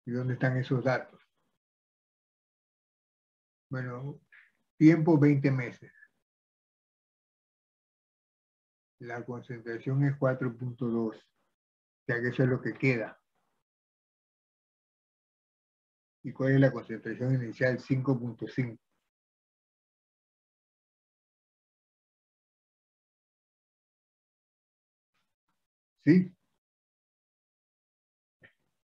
¿Y dónde están esos datos? Bueno, tiempo 20 meses. La concentración es 4.2. O sea que eso es lo que queda. ¿Y cuál es la concentración inicial? 5.5. ¿Sí?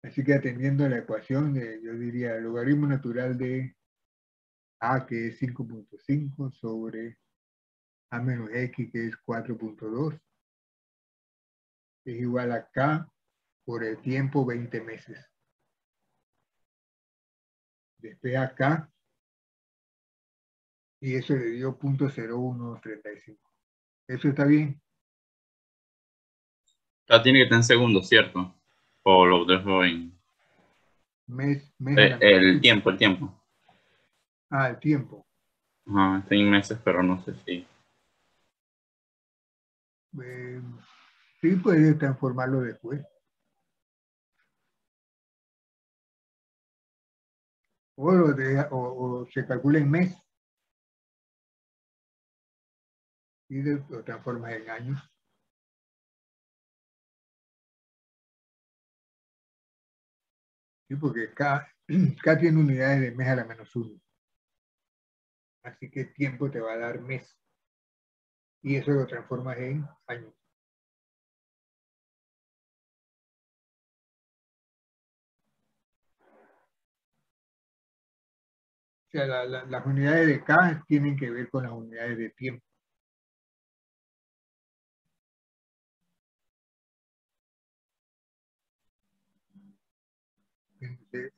Así que atendiendo a la ecuación, yo diría el logaritmo natural de A, que es 5.5, sobre A menos X, que es 4.2, es igual a K por el tiempo 20 meses. Después acá, y eso le dio 0.0135. ¿Eso está bien? Ya tiene que estar en segundos, ¿cierto? O lo dejo en... Mes a la el magnitud. tiempo, el tiempo. Ah, el tiempo. Ajá, está en meses, pero no sé si... Eh, sí, puedes transformarlo después. O se calcula en mes y lo transformas en años. Sí, porque K tiene unidades de mes a la menos 1. Así que tiempo te va a dar mes. Y eso lo transformas en años. O sea, las unidades de K tienen que ver con las unidades de tiempo. Se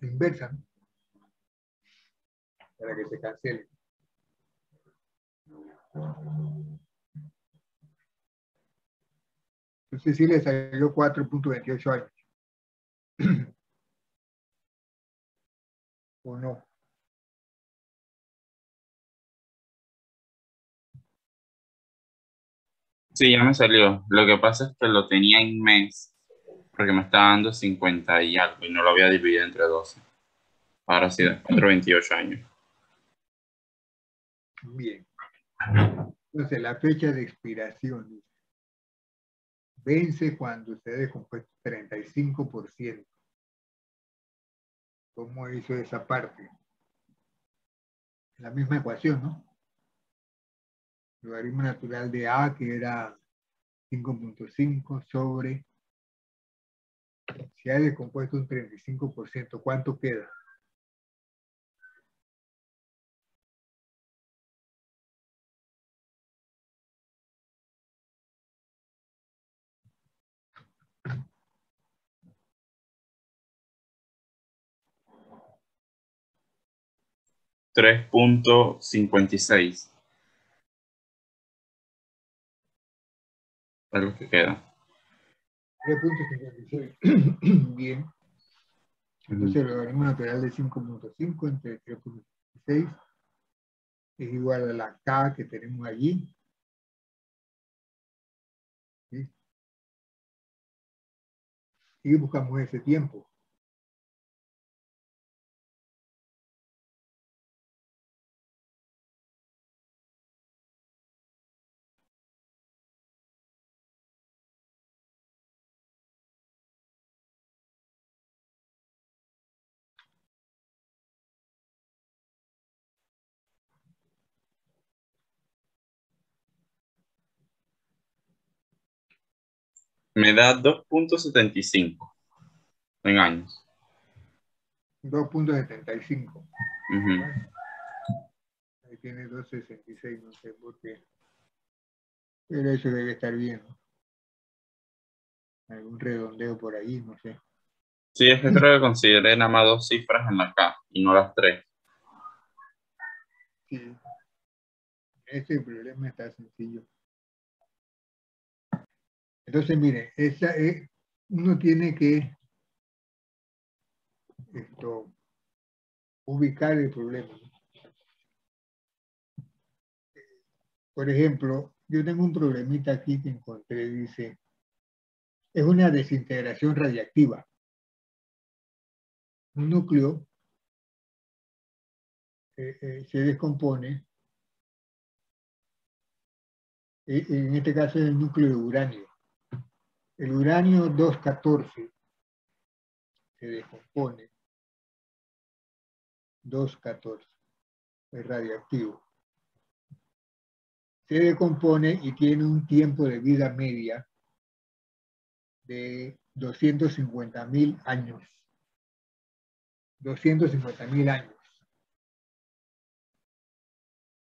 inversan para que se cancele. Entonces sí le salió 4.28 años. ¿O no? Sí, ya me salió. Lo que pasa es que lo tenía en mes, porque me está dando 50 y algo, y no lo había dividido entre 12. Ahora sí, da 428 años. Bien. Entonces la fecha de expiración vence cuando se ha descompuesto 35%. ¿Cómo hizo esa parte? La misma ecuación, ¿no? Logaritmo natural de A, que era 5.5 sobre, si ha descompuesto un 35%, ¿cuánto queda? Tres punto cincuenta y seis es lo que queda. 3.56. Bien. Ujú. Entonces el logaritmo natural de 5.5 entre 3.56 es igual a la K que tenemos allí. ¿Sí? Y buscamos ese tiempo. Me da 2.75 en años. 2.75. Ujú. Bueno, ahí tiene 2.66, no sé por qué. Pero eso debe estar bien, ¿no? Algún redondeo por ahí, no sé. Sí, es que creo que consideré nada más dos cifras en la K y no las tres. Sí, ese problema está sencillo. Entonces, mire, uno tiene que ubicar el problema, ¿no? Por ejemplo, yo tengo un problemita aquí que encontré, dice, es una desintegración radiactiva. Un núcleo se descompone, en este caso es el núcleo de uranio. El uranio 214 se descompone, 214, es radioactivo. Se decompone y tiene un tiempo de vida media de 250.000 años. 250.000 años.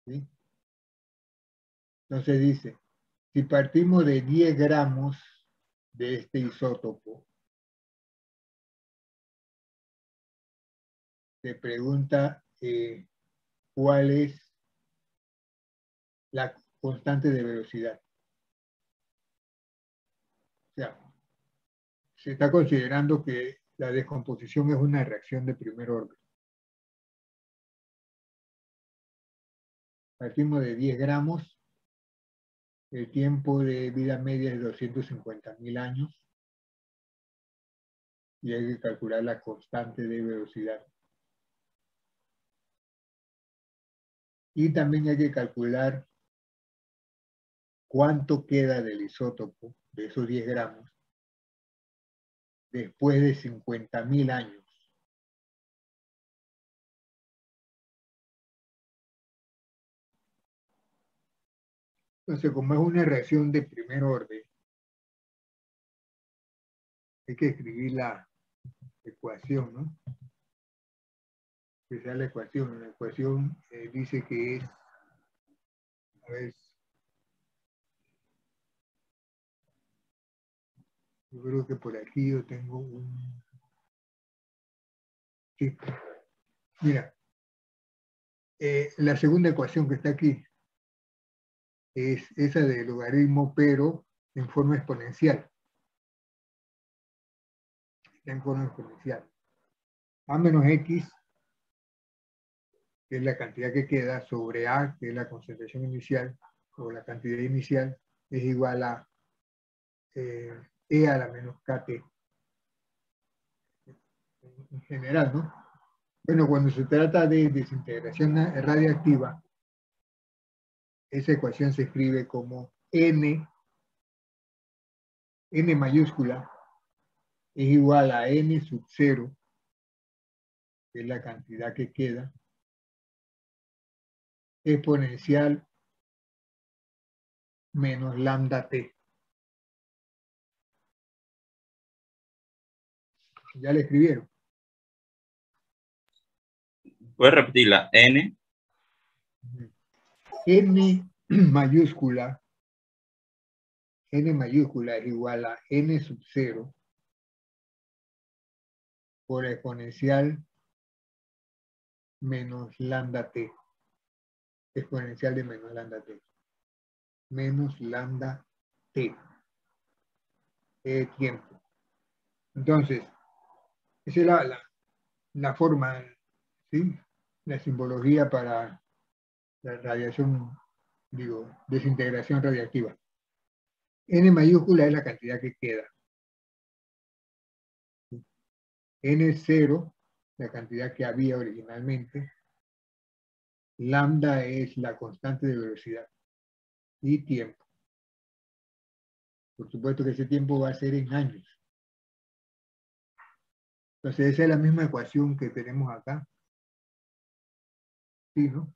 ¿Sí? Entonces dice, si partimos de 10 gramos de este isótopo, se pregunta cuál es la constante de velocidad. O sea, se está considerando que la descomposición es una reacción de primer orden. Partimos de 10 gramos, el tiempo de vida media es 250.000 años y hay que calcular la constante de velocidad. Y también hay que calcular cuánto queda del isótopo, de esos 10 gramos, después de 50.000 años. Entonces, como es una reacción de primer orden, hay que escribir la ecuación, ¿no? Que sea la ecuación. La ecuación dice que es, a ver, yo creo que por aquí yo tengo un... Sí. Mira, la segunda ecuación que está aquí es esa del logaritmo, pero en forma exponencial. Está en forma exponencial. A menos X, que es la cantidad que queda, sobre A, que es la concentración inicial, o la cantidad inicial, es igual a E a la menos KT. En general, ¿no? Bueno, cuando se trata de desintegración radiactiva, esa ecuación se escribe como N mayúscula es igual a N sub 0, que es la cantidad que queda, exponencial menos lambda T. ¿Ya le escribieron? ¿Puedes repetirla? N. N mayúscula es igual a N sub 0 por exponencial menos lambda T. Exponencial de menos lambda T. Menos lambda T. Tiempo. Entonces, esa es la forma, ¿sí? La simbología para la radiación, digo, desintegración radiactiva. N mayúscula es la cantidad que queda. N0, la cantidad que había originalmente. Lambda es la constante de velocidad. Y tiempo. Por supuesto que ese tiempo va a ser en años. Entonces esa es la misma ecuación que tenemos acá. ¿Sí, no?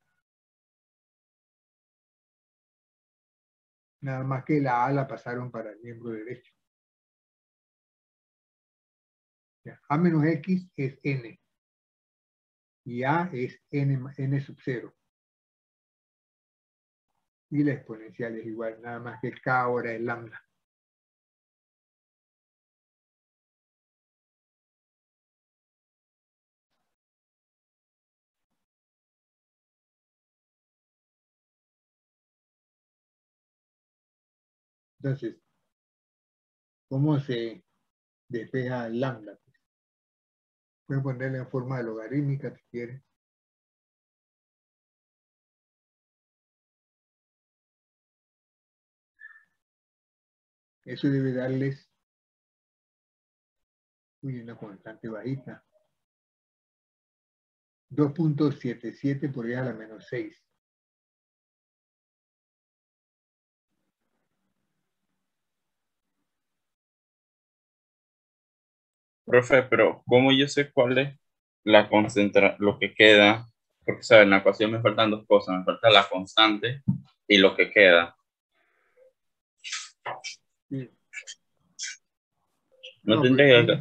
Nada más que la A la pasaron para el miembro derecho. Ya. A menos X es N. Y A es N sub 0. Y la exponencial es igual, nada más que K ahora es lambda. Entonces, ¿cómo se despeja lambda? Pueden ponerle en forma de logarítmica si quieren. Eso debe darles una constante bajita. 2.77 por 10 a la menos 6. Profe, pero ¿cómo yo sé cuál es lo que queda? Porque, ¿sabes? En la ecuación me faltan dos cosas. Me falta la constante y lo que queda. Sí. No No, pues tendría sí. que...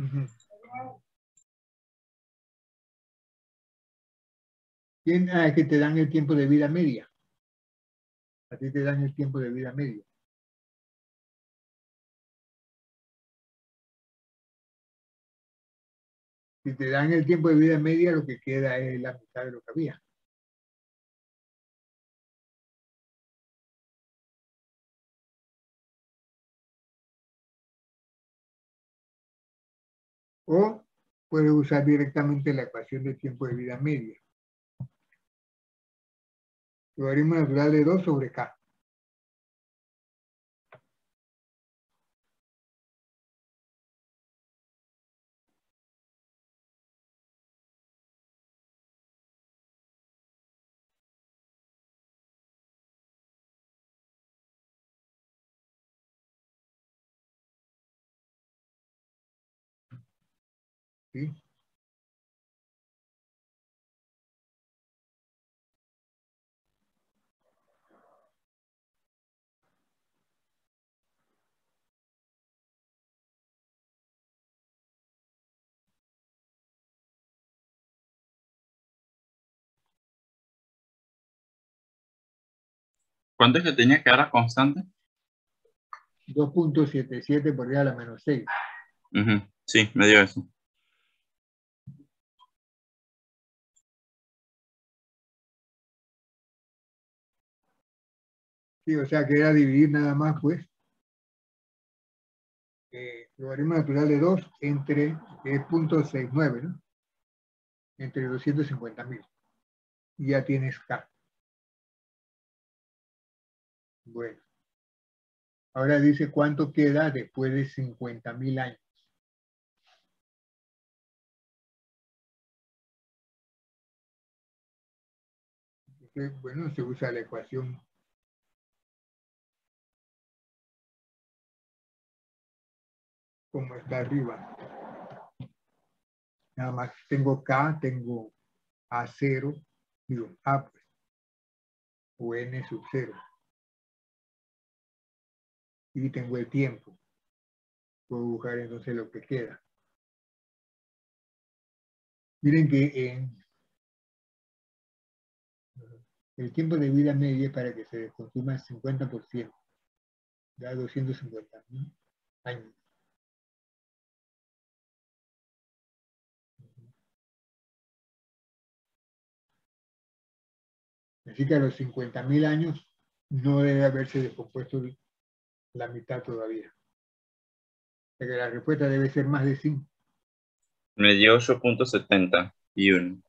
Ujú. Es que te dan el tiempo de vida media. A ti te dan el tiempo de vida media. Si te dan el tiempo de vida media, lo que queda es la mitad de lo que había. O puedes usar directamente la ecuación de tiempo de vida media. Logaritmo natural de 2 sobre K. ¿Sí? ¿Cuánto es que tenía que dar la constante? 2.77 por 10 a la menos 6. Ujú. Sí, me dio eso. Sí, o sea que era dividir nada más, pues, logaritmo natural de 2 entre 0.69, ¿no? Entre 250.000. Y ya tienes K. Bueno, ahora dice cuánto queda después de 50.000 años. Entonces, bueno, se usa la ecuación como está arriba. Nada más tengo K, tengo A0, digo A, pues, o N sub 0. Y tengo el tiempo. Puedo buscar entonces lo que queda. Miren que el tiempo de vida media para que se consuma el 50%, da 250.000 años. Así que a los 50.000 años no debe haberse descompuesto la mitad todavía. O sea que la respuesta debe ser más de 5. Me dio 8.71.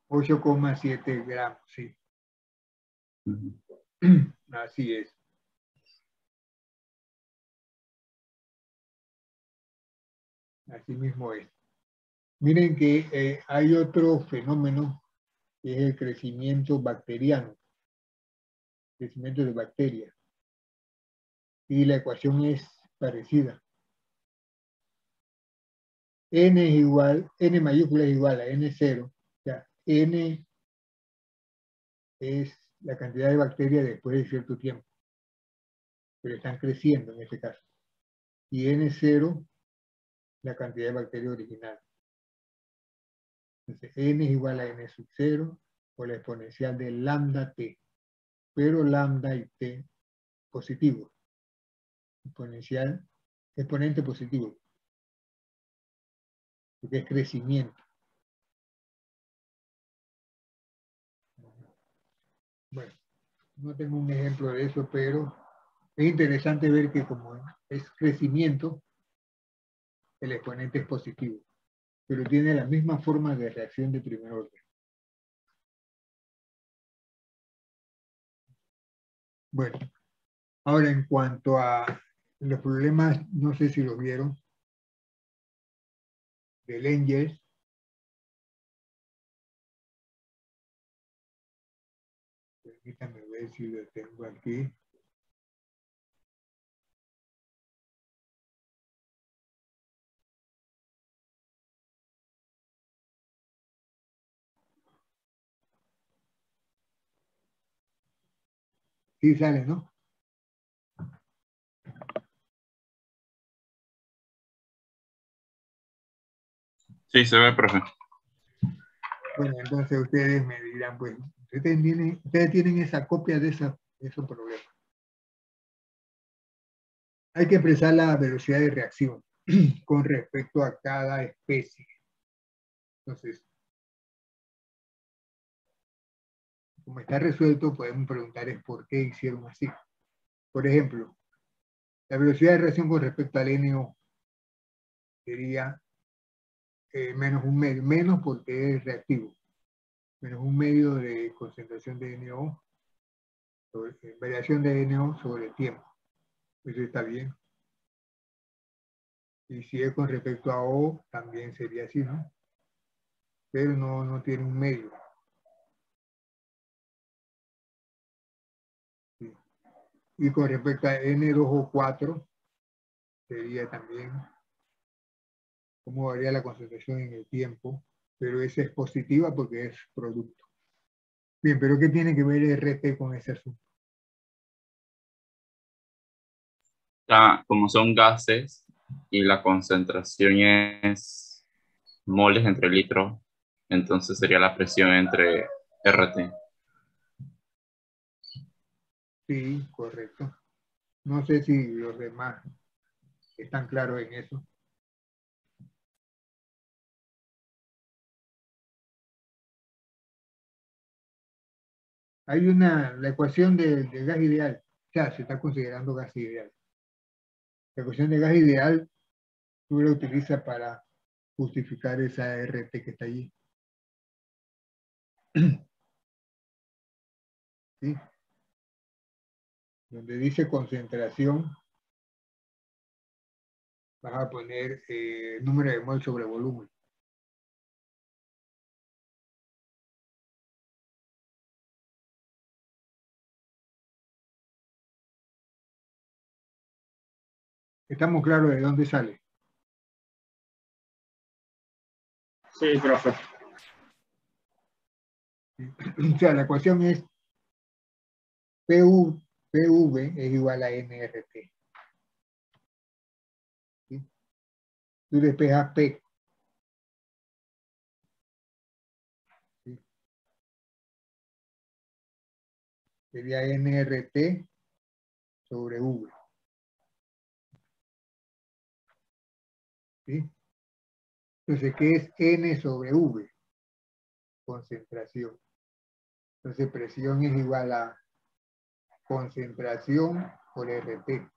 8,7 gramos, sí. Ujú. Así es. Así mismo es. Miren que hay otro fenómeno que es el crecimiento bacteriano, crecimiento de bacterias. Y la ecuación es parecida. N es igual, N mayúscula es igual a N0. O sea, N es la cantidad de bacterias después de cierto tiempo, pero están creciendo en este caso. Y N0, la cantidad de bacterias original. Entonces, N es igual a N sub 0 o la exponencial de lambda T, pero lambda y T positivo. Exponencial, exponente positivo, porque es crecimiento. Bueno, no tengo un ejemplo de eso, pero es interesante ver que como es crecimiento, el exponente es positivo, pero tiene la misma forma de reacción de primer orden. Bueno, ahora en cuanto a los problemas, no sé si los vieron, de Lengers, Déjame ver si lo tengo aquí. Sí sale, ¿no? Sí, se ve, profe. Bueno, entonces ustedes me dirán, pues, ustedes tienen esa copia de esos problemas. Hay que expresar la velocidad de reacción con respecto a cada especie. Entonces, como está resuelto, podemos preguntar es por qué hicieron así. Por ejemplo, la velocidad de reacción con respecto al NO sería menos un medio, menos porque es reactivo, menos un medio de concentración de NO, variación de NO sobre tiempo. Eso está bien. Y si es con respecto a O, también sería así, ¿no? Pero no tiene un medio. ¿Sí? Y con respecto a N2O4, sería también cómo varía la concentración en el tiempo, pero esa es positiva porque es producto. Bien, pero ¿qué tiene que ver RT con ese asunto? Como son gases y la concentración es moles entre litros, entonces sería la presión entre RT. Sí, correcto. No sé si los demás están claros en eso. Hay la ecuación del gas ideal. Ya, se está considerando gas ideal. La ecuación de gas ideal tú la utilizas para justificar esa RT que está allí. ¿Sí? Donde dice concentración, vas a poner número de mol sobre volumen. ¿Estamos claros de dónde sale? Sí, profe. O sea, la ecuación es PV es igual a NRT. ¿Sí? Tú despejas P. ¿Sí? Sería NRT sobre V. ¿Sí? Entonces, ¿qué es N sobre V? Concentración. Entonces, presión es igual a concentración por RT.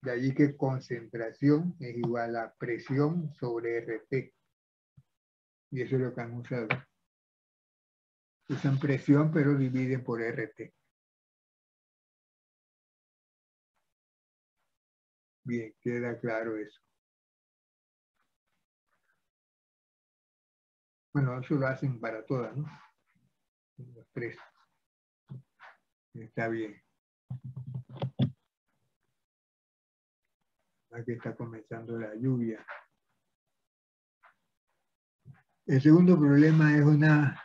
De allí que concentración es igual a presión sobre RT. Y eso es lo que han usado. Usan presión, pero dividen por RT. Bien, queda claro eso. Bueno, eso lo hacen para todas, ¿no? Los tres. Está bien. Aquí está comenzando la lluvia. El segundo problema es una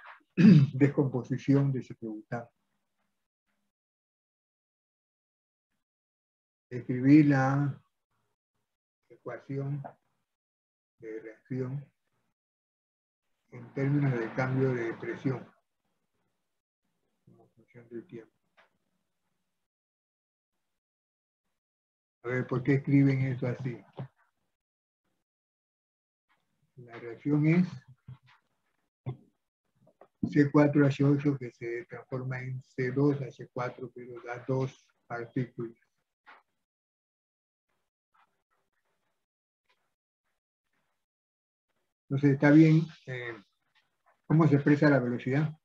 descomposición de ciclobutano. Escribí la ecuación de reacción en términos de cambio de presión como función del tiempo. A ver, ¿por qué escriben eso así? La reacción es C4H8 que se transforma en C2H4, pero da dos partículas. Entonces, está bien. ¿Cómo se expresa la velocidad?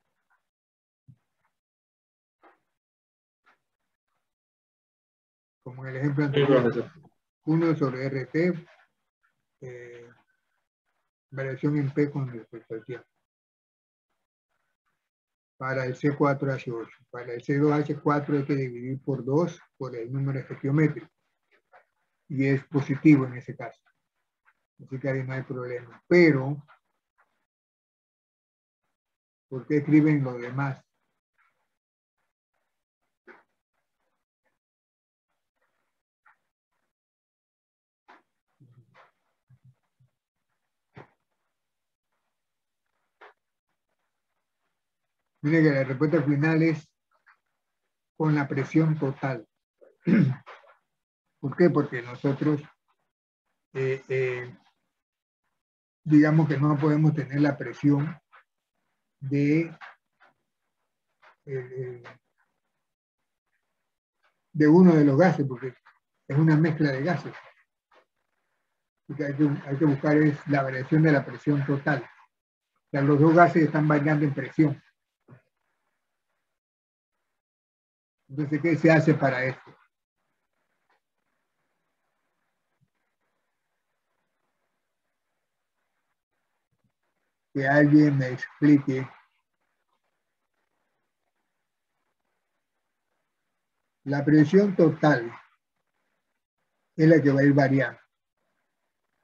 Como en el ejemplo Sí, anterior, profesor. 1 sobre RT, variación en P con respecto al tiempo. para el C4H8. Para el C2H4 hay que dividir por 2 por el número estequiométrico. Y es positivo en ese caso. Así que ahí no hay problema. Pero, ¿por qué escriben lo demás? Mire que la respuesta final es con la presión total. ¿Por qué? Porque nosotros, digamos que no podemos tener la presión de uno de los gases, porque es una mezcla de gases. Lo que hay que buscar es la variación de la presión total. O sea, los dos gases están variando en presión. Entonces, ¿qué se hace para esto? Que alguien me explique la presión total es la que va a ir variando,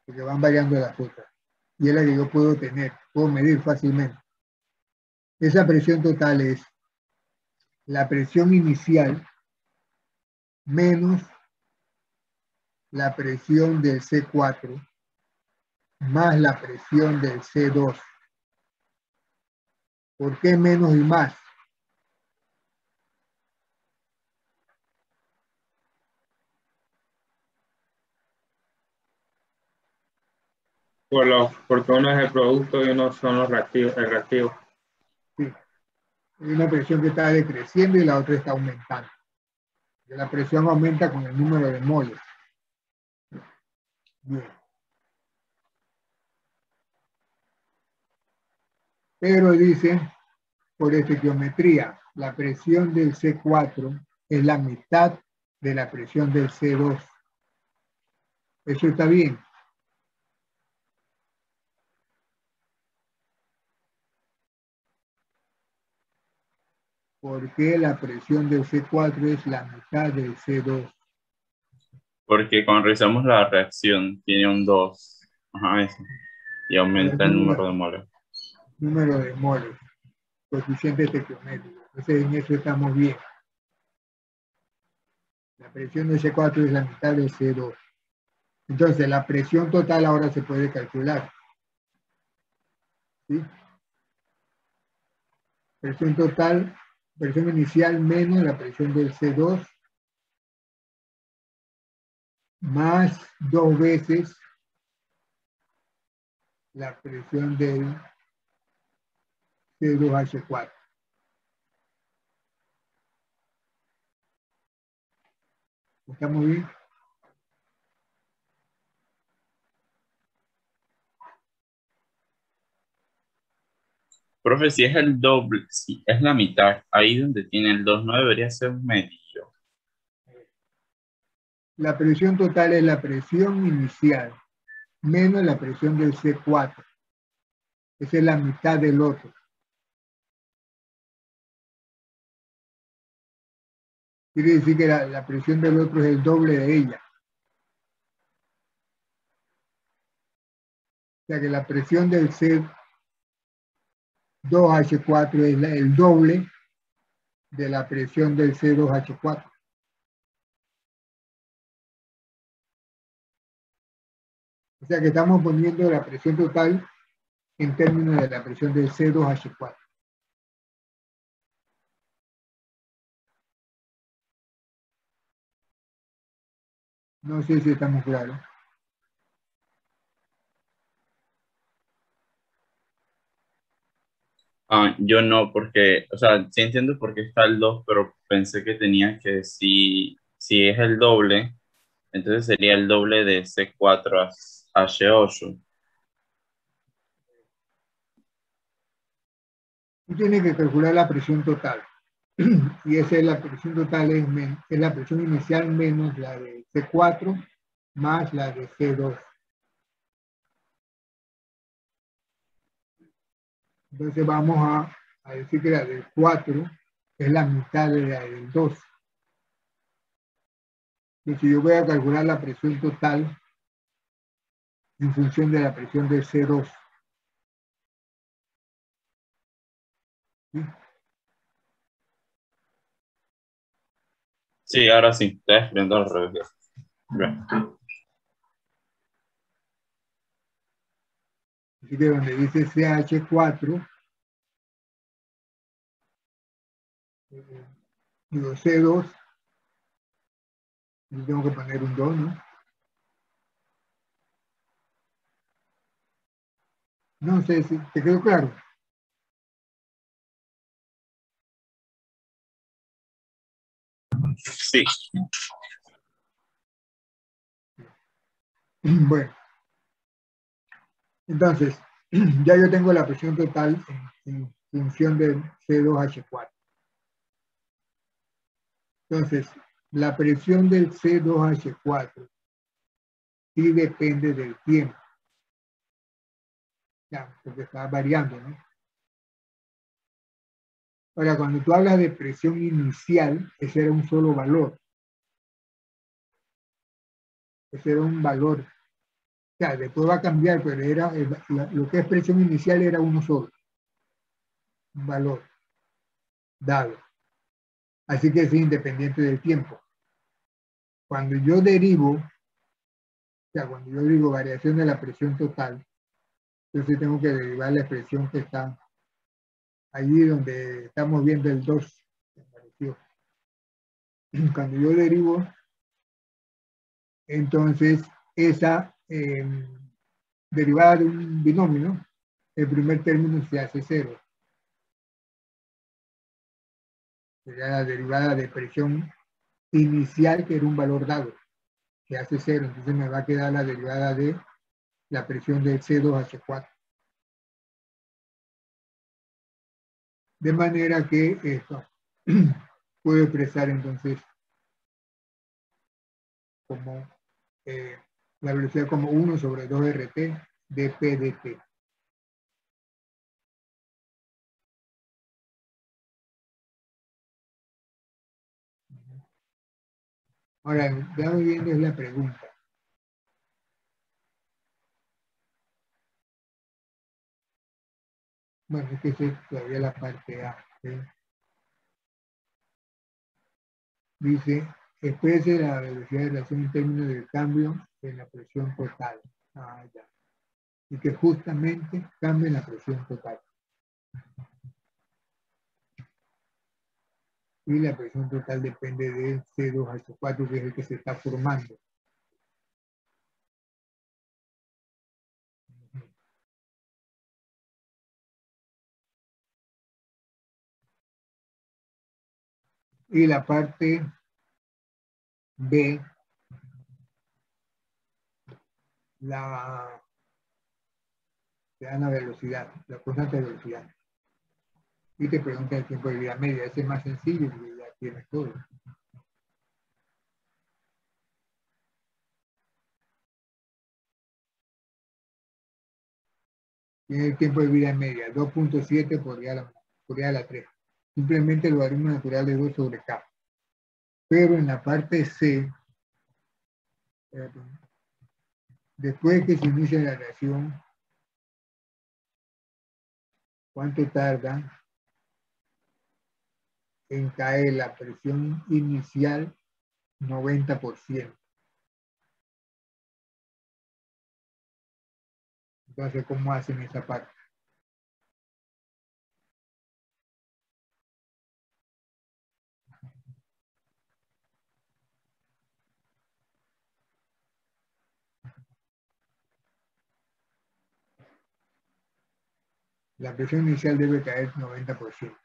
porque van variando las otras, y es la que yo puedo tener, puedo medir fácilmente. Esa presión total es la presión inicial menos la presión del C4 más la presión del C2. ¿Por qué menos y más? Porque uno es el producto y uno son los reactivos, el reactivo. Sí. Hay una presión que está decreciendo y la otra está aumentando. La presión aumenta con el número de moles. Bien. Pero dice, por estequiometría, la presión del C4 es la mitad de la presión del C2. Eso está bien. ¿Por qué la presión del C4 es la mitad del C2? Porque cuando realizamos la reacción, tiene un 2. Ajá, eso. Y aumenta el número de moles. Número de moles. Coeficiente estequiométrico. Entonces en eso estamos bien. La presión del C4 es la mitad del C2. Entonces la presión total ahora se puede calcular. ¿Sí? Presión total, presión inicial menos la presión del C2 más 2 veces la presión del C2H4. ¿Estamos bien? Profe, si es el doble, si es la mitad, ahí donde tiene el 2 no debería ser un medio. La presión total es la presión inicial menos la presión del C4. Esa es la mitad del otro. Quiere decir que la presión del otro es el doble de ella. O sea que la presión del C2H4 es el doble de la presión del C2H4. O sea que estamos poniendo la presión total en términos de la presión del C2H4. No sé si estamos claros. Yo no, porque, o sea, sí entiendo por qué está el 2, pero pensé que tenía que, si es el doble, entonces sería el doble de C4H8. Tú tienes que calcular la presión total. Y esa es la presión total, es la presión inicial menos la de C4 más la de C2. Entonces vamos a a decir que la del 4 es la mitad de la del 2. Entonces yo voy a calcular la presión total en función de la presión del C2. ¿Sí? Sí, ahora sí, estoy escribiendo al revés. Ya. Así que donde dice CH4, digo C2, yo tengo que poner un 2, ¿no? No sé si te quedó claro. Sí. Bueno, entonces, ya yo tengo la presión total en función del C2H4. Entonces, la presión del C2H4 sí depende del tiempo, ya, porque está variando, ¿no? Ahora, cuando tú hablas de presión inicial, ese era un solo valor. Ese era un valor. O sea, después va a cambiar, pero era lo que es presión inicial era uno solo. Un valor dado. Así que es independiente del tiempo. Cuando yo derivo, o sea, cuando yo digo variación de la presión total, entonces tengo que derivar la expresión que está allí donde estamos viendo el 2. Cuando yo derivo, entonces esa derivada de un binomio, ¿no? El primer término se hace 0. Sería la derivada de presión inicial, que era un valor dado, se hace 0. Entonces me va a quedar la derivada de la presión del C2H4. De manera que esto puedo expresar entonces como la velocidad como 1 sobre 2RT dP dt. Ahora, veamos viendo es la pregunta. Bueno, es que es todavía la parte A. ¿Sí? Dice, exprese la velocidad de reacción en términos del cambio en la presión total. Ah, ya. Y que justamente cambie la presión total. Y la presión total depende del C2H4, que es el que se está formando. Y la parte B, te dan la velocidad, la constante de velocidad. Y te pregunta el tiempo de vida media. Ese es más sencillo porque ya tienes todo. Tiene el tiempo de vida media, 2.7 por I a la 3. Simplemente el logaritmo natural de 2 sobre K. Pero en la parte C, después que se inicia la reacción, ¿cuánto tarda en caer la presión inicial? 90%. Entonces, ¿cómo hacen esa parte? La presión inicial debe caer 90%.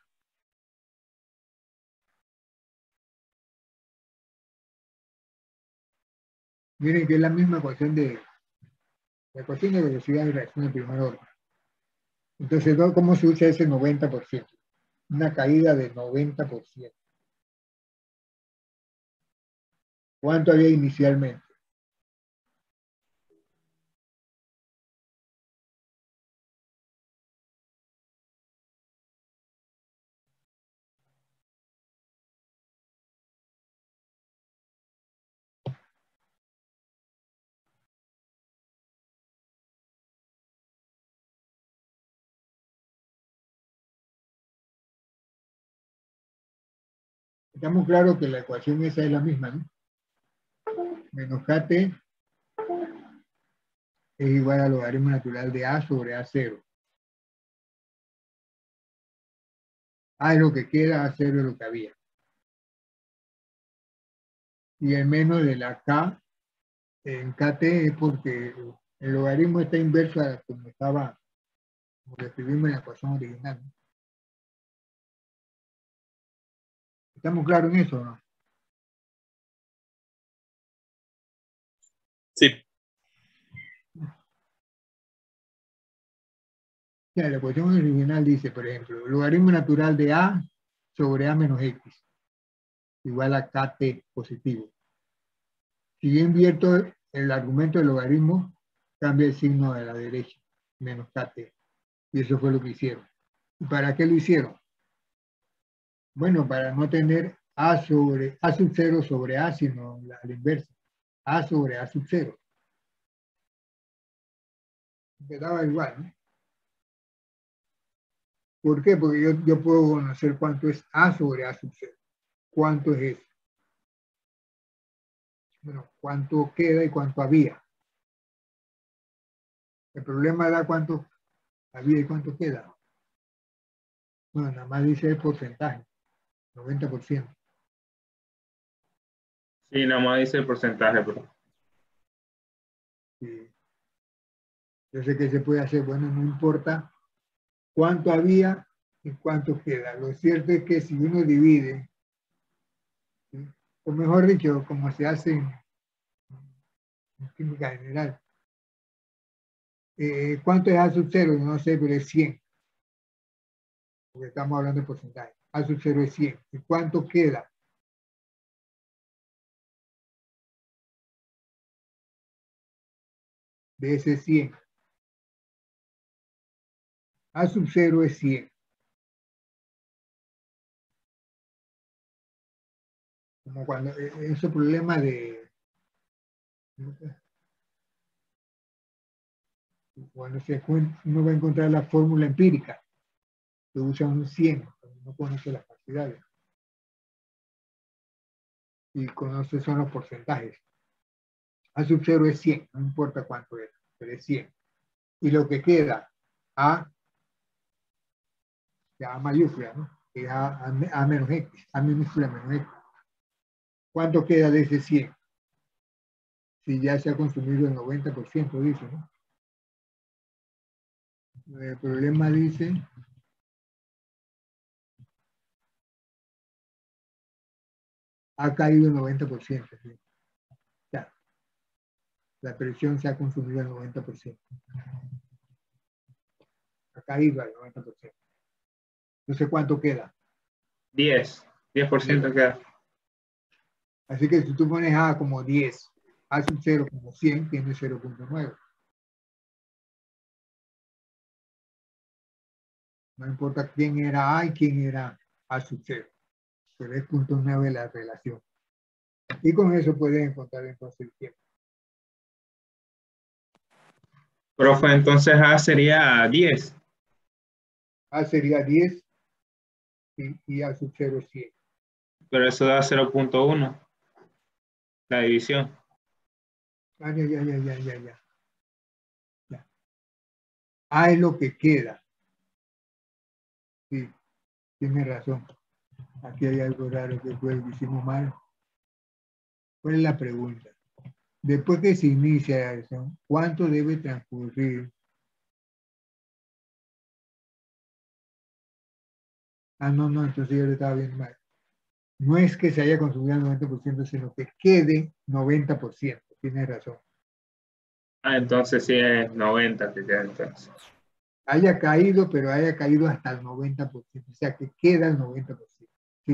Miren que es la misma ecuación de velocidad de reacción de primer orden. Entonces, ¿cómo se usa ese 90%? Una caída de 90%. ¿Cuánto había inicialmente? Estamos claros que la ecuación esa es la misma, ¿no? Menos kt es igual al logaritmo natural de a sobre a0. A es lo que queda, a0 es lo que había. Y el menos de la k en kt es porque el logaritmo está inverso a como estaba, como lo escribimos en la ecuación original, ¿no? ¿Estamos claros en eso o no? Sí. O sea, la ecuación original dice, por ejemplo, el logaritmo natural de a sobre a menos x igual a kt positivo. Si yo invierto el argumento del logaritmo, cambia el signo a la derecha, menos kt. Y eso fue lo que hicieron. ¿Y para qué lo hicieron? Bueno, para no tener a sub 0 sobre a, sino la inversa. A sobre a sub 0. Quedaba igual, ¿no? ¿Por qué? Porque yo puedo conocer cuánto es a sobre a sub 0. ¿Cuánto es eso? Bueno, cuánto queda y cuánto había. El problema da cuánto había y cuánto queda. Bueno, nada más dice el porcentaje, 90%. Sí, nada más dice el porcentaje, pero. Sí. Yo sé que se puede hacer, bueno, no importa cuánto había y cuánto queda. Lo cierto es que si uno divide, ¿sí? O mejor dicho, como se hace en química general, ¿cuánto es A sub 0? No sé, pero es 100, porque estamos hablando de porcentaje. A sub 0 es 100. ¿Y cuánto queda? De ese 100. A sub 0 es 100. Como cuando ese problema de cuando uno va a encontrar la fórmula empírica, se usa un 100, cuando no conoce las cantidades y conoce son los porcentajes. A sub 0 es 100, no importa cuánto es, pero es 100. Y lo que queda, A mayúscula, ¿no? Que es A menos X, A minúscula menos X. ¿Cuánto queda de ese 100? Si ya se ha consumido el 90%, dice, ¿no? El problema dice ha caído el 90%. ¿Sí? Ya, la presión se ha consumido el 90%. Ha caído al 90%. Entonces, ¿cuánto queda? 10% queda. Así que si tú pones A como 10, A sub 0 como 100, tiene 0.9. No importa quién era A y quién era A sub 0. Pero es 0.9 la relación. Y con eso puedes encontrar entonces el tiempo. Profe, entonces A sería 10. A sería 10 y A sub 0 es 100. Pero eso da 0.1. La división. Ah, ya. A es lo que queda. Sí, tiene razón. Aquí hay algo raro que fue que hicimos mal. ¿Cuál es la pregunta? Después que se inicia eso, ¿cuánto debe transcurrir? Ah, no, entonces yo lo estaba viendo mal. No es que se haya consumido el 90%, sino que quede 90%. Tienes razón. Ah, entonces sí es 90 que queda entonces. Haya caído, pero haya caído hasta el 90%. O sea, que queda el 90%. Sí,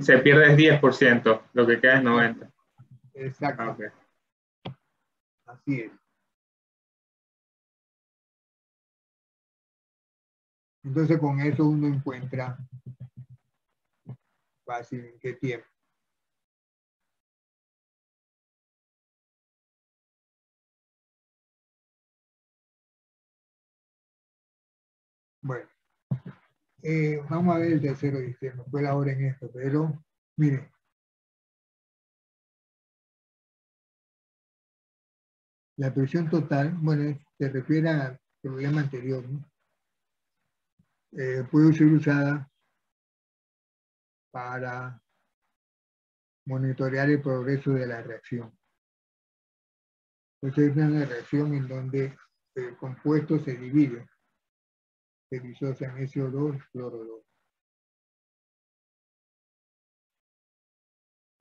Se pierde el 10%, lo que queda es 90. Exacto. Ah, okay. Así es. Entonces con eso uno encuentra fácil en qué tiempo. Bueno, vamos a ver el tercero, dice, me fue la hora en esto, pero Mire, la presión total, bueno, se refiere al problema anterior, ¿no? Puede ser usada para monitorear el progreso de la reacción. Entonces es una reacción en donde el compuesto se divide, se disocia en SO2, cloro 2.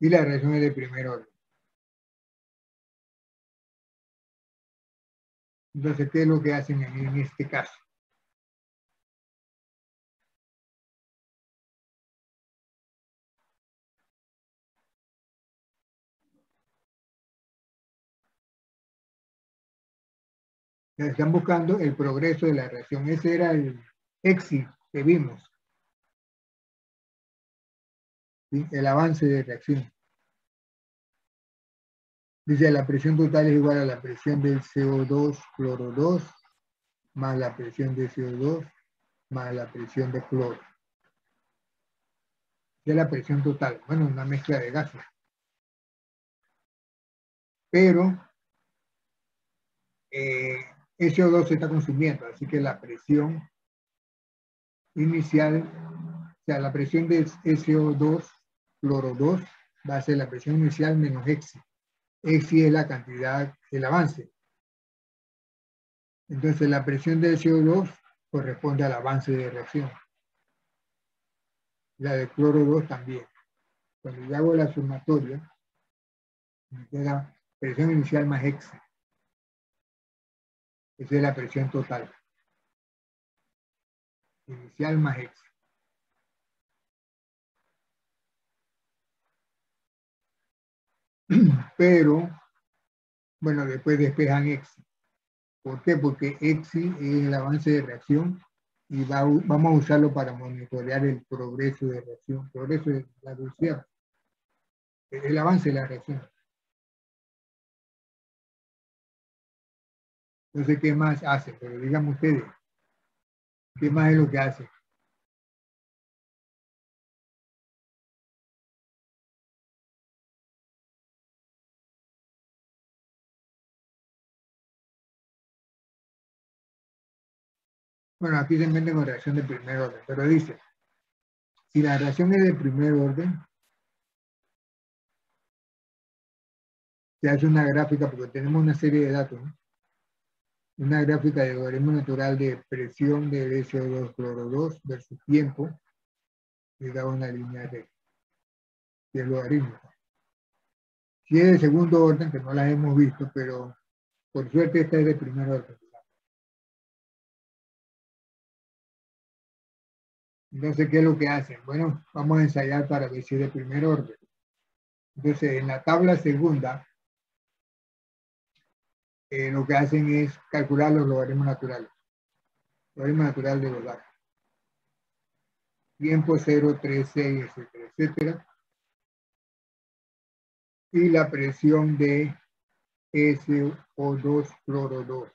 Y la reacción es de primer orden. Entonces, ¿qué es lo que hacen en este caso? Están buscando el progreso de la reacción. Ese era el éxito que vimos. ¿Sí? El avance de reacción. Dice, la presión total es igual a la presión del CO2, cloro 2, más la presión de CO2, más la presión de cloro. Esa es la presión total. Bueno, una mezcla de gases. Pero SO2 se está consumiendo, así que la presión inicial, o sea, la presión de SO2, cloro 2, va a ser la presión inicial menos X. X es la cantidad, el avance. Entonces la presión de SO2 corresponde al avance de reacción. La de cloro 2 también. Cuando yo hago la sumatoria, me queda presión inicial más X. Esa es la presión total. Inicial más X. Pero, bueno, después despejan X. ¿Por qué? Porque X es el avance de reacción y vamos a usarlo para monitorear el progreso de reacción. Progreso de la velocidad. El avance de la reacción. Entonces, ¿qué más hacen? Pero díganme ustedes, ¿qué más es lo que hacen? Bueno, aquí se meten con reacción de primer orden, pero dice, si la reacción es de primer orden, se hace una gráfica, porque tenemos una serie de datos, ¿no? Una gráfica de logaritmo natural de presión del SO2 cloro 2 versus tiempo, y da una línea recta, y el logaritmo. Si es de segundo orden, que no las hemos visto, pero por suerte esta es de primer orden. Entonces, ¿qué es lo que hacen? Bueno, vamos a ensayar para ver si es de primer orden. Entonces, en la tabla segunda, lo que hacen es calcular los logaritmos naturales. Logaritmo natural de los datos. Tiempo 0, 3, 6, etcétera, etcétera. Y la presión de SO2 cloro 2.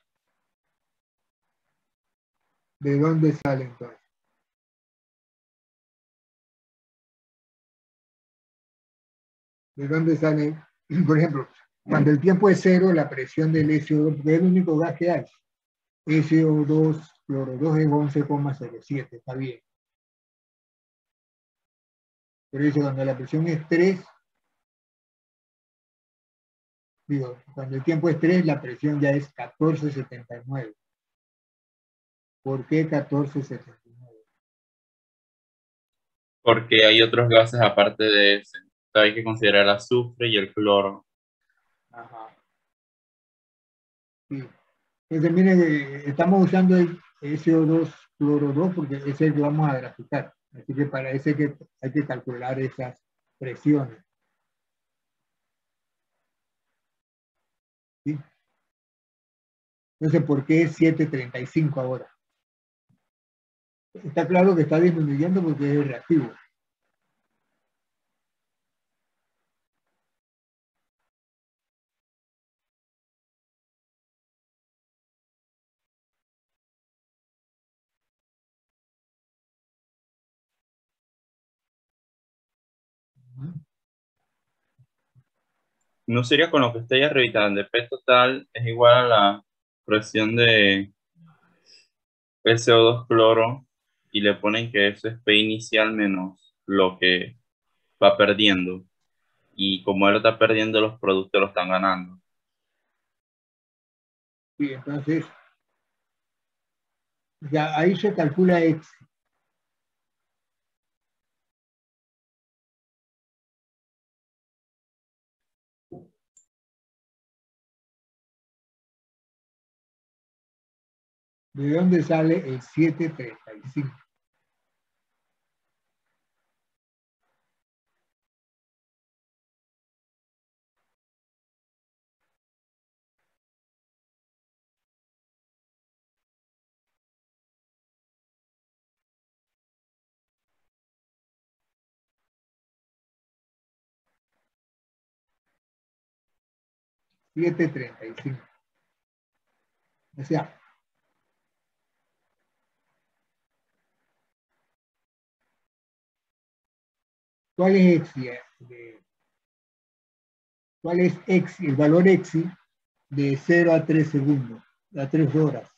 ¿De dónde sale entonces? ¿De dónde sale? Por ejemplo, cuando el tiempo es 0, la presión del SO2, porque es el único gas que hay. SO2 cloro 2 es 11,07, está bien. Pero dice, cuando la presión es 3, digo, cuando el tiempo es 3, la presión ya es 14,79. ¿Por qué 14,79? Porque hay otros gases aparte de ese. Hay que considerar el azufre y el cloro. Ajá. Sí. Entonces, miren, estamos usando el SO2 cloro 2 porque ese es el que vamos a graficar. Así que para ese hay que calcular esas presiones. ¿Sí? Entonces, ¿por qué es 7,35 ahora? Está claro que está disminuyendo porque es reactivo. No sería con lo que está ahí arriba, de P total es igual a la presión de SO2 cloro y le ponen que eso es P inicial menos lo que va perdiendo. Y como él está perdiendo, los productos lo están ganando. Y entonces, ya ahí se calcula X. ¿De dónde sale el 735? $7.35. O sea, ¿cuál es X? ¿Cuál es X? El valor X de 0 a 3 segundos, a 3 horas.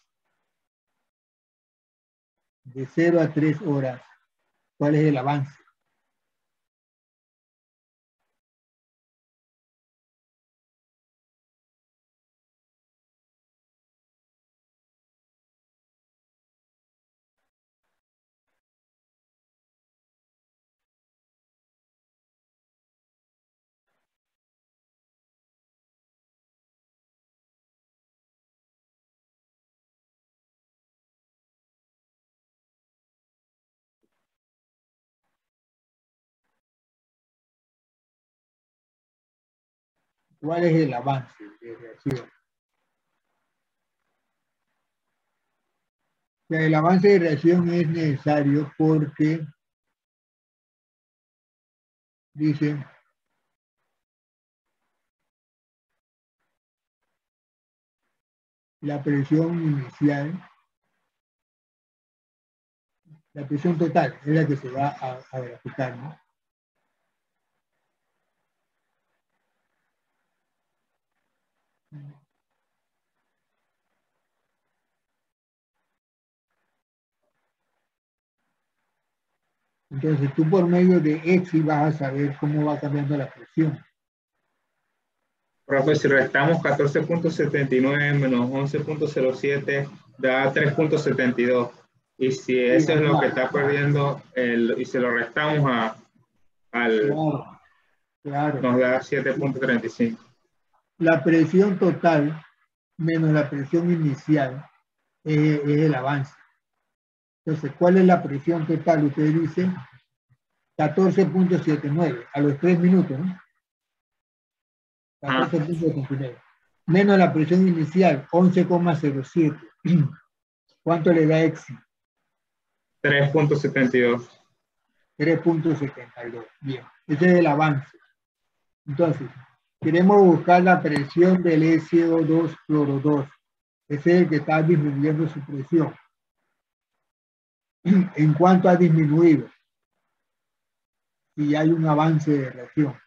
De 0 a 3 horas. ¿Cuál es el avance? ¿Cuál es el avance de reacción? O sea, el avance de reacción es necesario porque, dicen, la presión inicial, la presión total es la que se va a graficar, ¿no? Entonces tú por medio de X vas a saber cómo va cambiando la presión. Profe, si restamos 14.79 menos 11.07 da 3.72. Y si eso es lo que está perdiendo y se lo restamos al, Claro. nos da 7.35. La presión total menos la presión inicial es el avance. Entonces, ¿cuál es la presión total? Usted dice 14.79 a los 3 minutos, ¿no? 14.79. Menos la presión inicial, 11.07. ¿Cuánto le da X? 3.72. 3.72. Bien, ese es el avance. Entonces, queremos buscar la presión del SO2 cloro 2. Ese es el que está disminuyendo su presión. ¿En cuánto ha disminuido? Si hay un avance de reacción.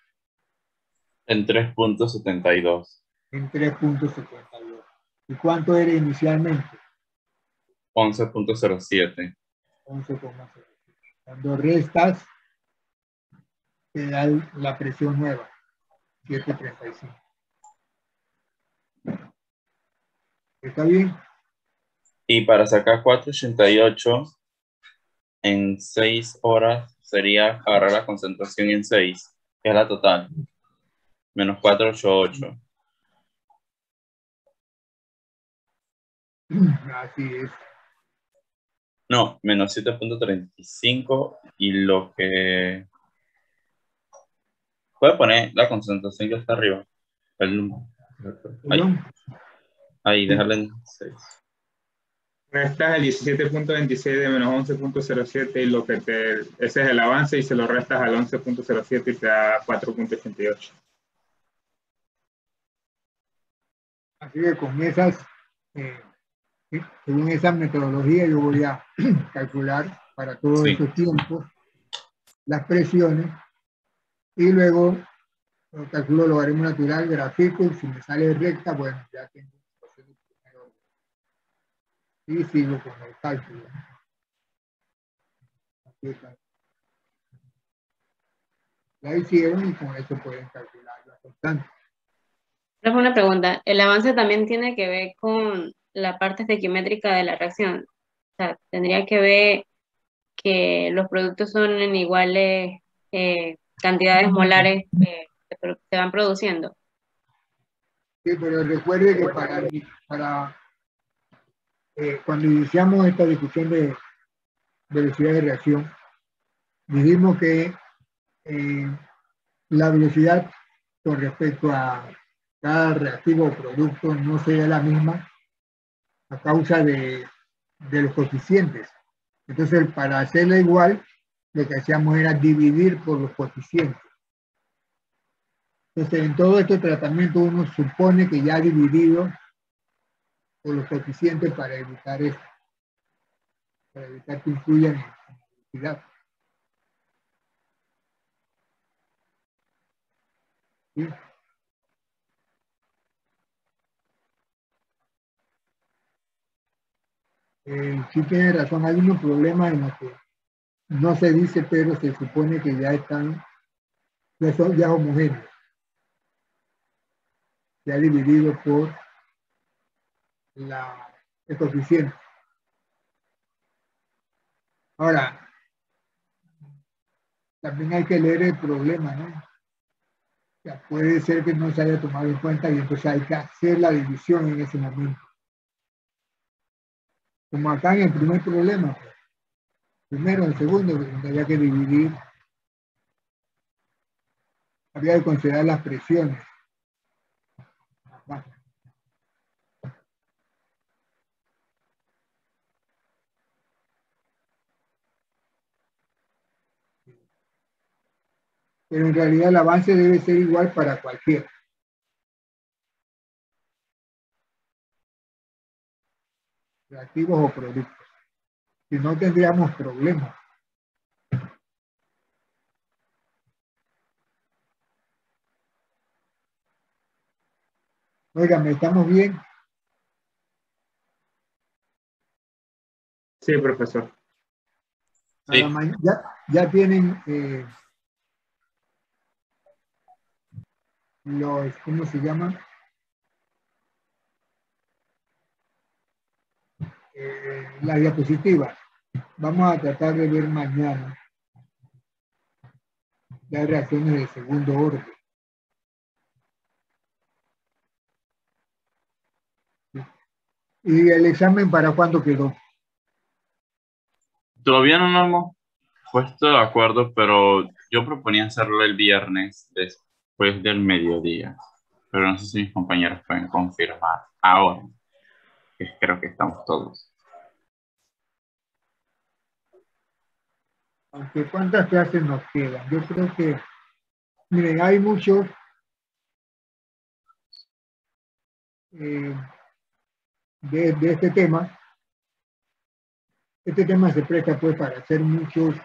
En 3.72. En 3.72. ¿Y cuánto era inicialmente? 11.07. 11,07. Cuando restas, te da la presión nueva, 7.35. ¿Está bien? Y para sacar 488 en 6 horas sería agarrar la concentración en 6, que es la total. Menos 488. Así es. No, menos 7.35 y lo que... Puede poner la concentración que está arriba. Ahí, ahí, déjala en 6. Restas el 17.26 de menos 11.07 y lo que ese es el avance y se lo restas al 11.07 y te da 4.88. Así que con esas, según esa metodología, yo voy a calcular para todos esos tiempos las presiones y luego Yo calculo logaritmo natural, grafico, y si me sale recta, bueno, ya tengo una ecuación de primer orden. Y sigo con el cálculo. Aquí está. Ya hicieron y con eso pueden calcular la constante. Es una pregunta. ¿El avance también tiene que ver con la parte estequiométrica de la reacción? O sea, tendría que ver que los productos son en iguales cantidades molares que se van produciendo. Sí, pero recuerde que cuando iniciamos esta discusión de velocidad de reacción, dijimos que la velocidad con respecto a cada reactivo o producto no sería la misma a causa de los coeficientes. Entonces, para hacerla igual, lo que hacíamos era dividir por los coeficientes. Entonces, en todo este tratamiento uno supone que ya ha dividido por los coeficientes para evitar esto, para evitar que influyan en la velocidad. ¿Sí? Sí tiene razón, hay unos problemas en los que no se dice, pero se supone que ya están, ya son ya homogéneos, ya dividido por el coeficiente. Ahora, también hay que leer el problema, ¿no? O sea, puede ser que no se haya tomado en cuenta y entonces hay que hacer la división en ese momento. Como acá en el primer problema, pues, primero, el segundo, donde había que dividir, había que considerar las presiones. Pero en realidad el avance debe ser igual para cualquiera. Reactivos o productos. Si no tendríamos problemas. Oigan, ¿estamos bien? Sí, profesor. Sí. Ya tienen ¿cómo se llaman? La diapositiva. Vamos a tratar de ver mañana las reacciones de segundo orden. ¿Y el examen para cuándo quedó? Todavía no nos hemos puesto de acuerdo, pero yo proponía hacerlo el viernes después del mediodía. Pero no sé si mis compañeros pueden confirmar ahora, que creo que estamos todos. Aunque ¿cuántas clases nos quedan? Yo creo que, miren, hay muchos de este tema. Este tema se presta pues para hacer muchas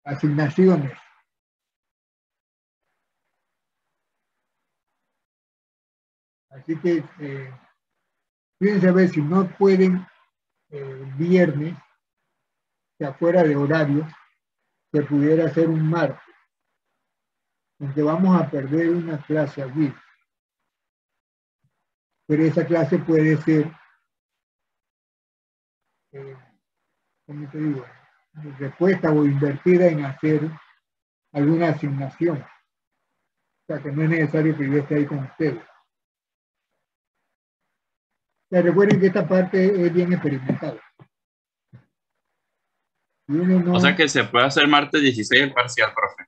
asignaciones. Así que fíjense a ver si no pueden viernes, que afuera de horario, se pudiera hacer un martes, aunque vamos a perder una clase allí. Pero esa clase puede ser, ¿cómo te digo? Respuesta o invertida en hacer alguna asignación. O sea, que no es necesario que yo esté ahí con ustedes. O sea, recuerden que esta parte es bien experimental. Y uno no, O sea que se puede hacer martes 16 el parcial, profe.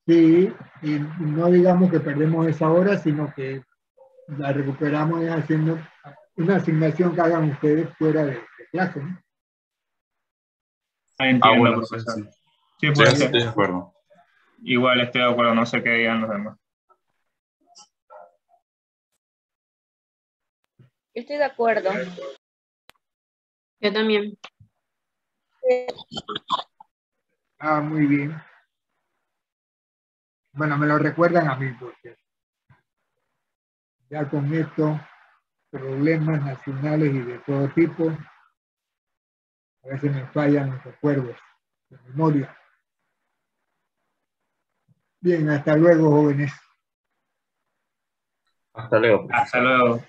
sí, y no digamos que perdemos esa hora, sino que la recuperamos haciendo una asignación que hagan ustedes fuera de clase, ¿no? Entiendo, Bueno, profesor. sí. Sí, Sí, pues estoy de acuerdo. igual estoy de acuerdo, no sé qué digan los demás. Yo estoy de acuerdo. Yo también. Ah, muy bien. Bueno, me lo recuerdan a mí porque ya con esto, problemas nacionales y de todo tipo, a veces me fallan los recuerdos de memoria. Bien, hasta luego, jóvenes. Hasta luego. Hasta luego.